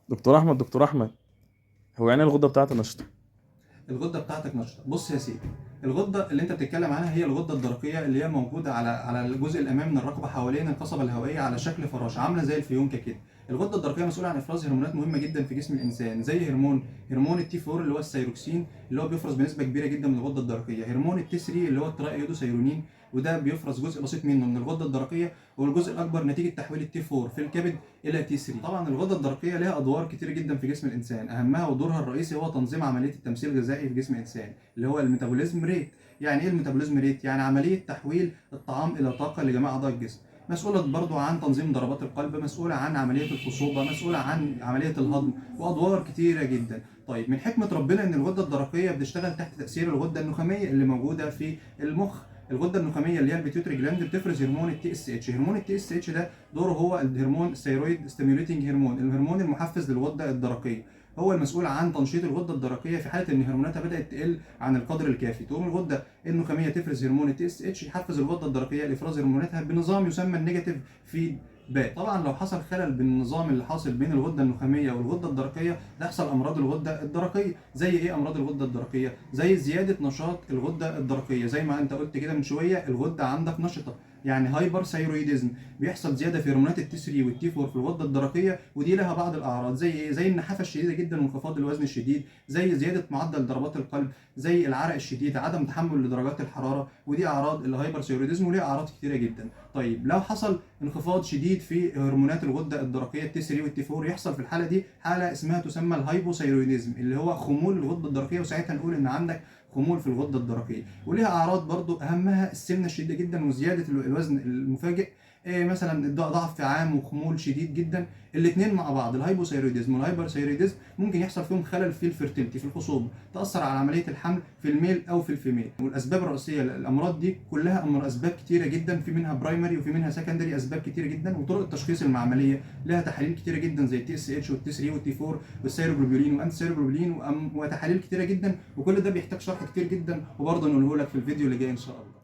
دكتور احمد، هو يعني الغده بتاعتي نشطه؟ الغده بتاعتك نشطه. بص يا سيدي، الغده اللي انت بتتكلم عنها هي الغده الدرقيه اللي هي موجوده على الجزء الامامي من الرقبه حوالين القصبه الهوائيه على شكل فراشه عامله زي الفيونكه كده. الغده الدرقيه مسؤوله عن افراز هرمونات مهمه جدا في جسم الانسان، زي هرمون التي 4 اللي هو الثيروكسين اللي هو بيفرز بنسبه كبيره جدا من الغده الدرقيه، هرمون التي 3 اللي هو الترايودوسيرونين وده بيفرز جزء بسيط منه من الغده الدرقيه، والجزء الاكبر نتيجه تحويل التي 4 في الكبد الى تي 3. طبعا الغده الدرقيه لها ادوار كتير جدا في جسم الانسان، اهمها ودورها الرئيسي هو تنظيم عمليه التمثيل الغذائي في جسم الانسان اللي هو الميتابوليزم ريت. يعني ايه الميتابوليزم ريت؟ يعني عمليه تحويل الطعام الى طاقه لجميع اعضاء الجسم. مسؤولة برضو عن تنظيم ضربات القلب، مسؤولة عن عملية الخصوبة، مسؤولة عن عملية الهضم، وأدوار كتيرة جدا. طيب من حكمة ربنا إن الغدة الدرقية بتشتغل تحت تأثير الغدة النخامية اللي موجودة في المخ. الغدة النخامية اللي هي البيتيوتري جلاند بتفرز هرمون التي اس اتش. هرمون التي اس اتش ده دوره هو الهرمون الثيرويد ستيميوليتنج هرمون، الهرمون المحفز للغدة الدرقية. هو المسؤول عن تنشيط الغده الدرقيه في حاله ان هرموناتها بدات تقل عن القدر الكافي. تقوم الغده النخاميه تفرز هرمون التي اس اتش يحفز الغده الدرقيه لافراز هرموناتها بنظام يسمى النيجاتيف فيدباك. طبعا لو حصل خلل بالنظام اللي حاصل بين الغده النخاميه والغده الدرقيه تحصل امراض الغده الدرقيه. زي ايه امراض الغده الدرقيه؟ زي زياده نشاط الغده الدرقيه، زي ما انت قلت كده من شويه الغده عندك نشطه، يعني هايبر ثايرويدزم، بيحصل زياده في هرمونات التي 3 والتي 4 في الغده الدرقيه، ودي لها بعض الاعراض زي ايه؟ زي النحافه الشديده جدا وانخفاض الوزن الشديد، زي زياده معدل ضربات القلب، زي العرق الشديد، عدم تحمل لدرجات الحراره، ودي اعراض الهايبر ثايرويدزم وليها اعراض كتيره جدا. طيب لو حصل انخفاض شديد في هرمونات الغده الدرقيه التي 3 والتي 4 يحصل في الحاله دي حاله اسمها تسمى الهايبوثايرويدزم اللي هو خمول الغده الدرقيه، وساعتها نقول ان عندك خمول في الغده الدرقيه. وليها اعراض برضو اهمها السمنه الشديده جدا وزياده الوزن المفاجئ، مثلا ضعف عام وخمول شديد جدا. الاثنين مع بعض الهايبوثايرويدزم والهايبرثايرويدزم ممكن يحصل فيهم خلل في الفيرتيلتي في الخصوبه، تاثر على عمليه الحمل في الميل او في الفيميل. والاسباب الرئيسيه للامراض دي كلها اسباب كتيره جدا، في منها برايمري وفي منها سكندري، اسباب كتيره جدا. وطرق التشخيص المعمليه لها تحاليل كتيره جدا زي التي اس اتش والتي 3 والتي 4 والسيروجلوبولين وانتي سيروجلوبولين وتحاليل كتيره جدا، وكل ده بيحتاج شرح كتير جدا وبرضه نقوله لك في الفيديو اللي جاي ان شاء الله.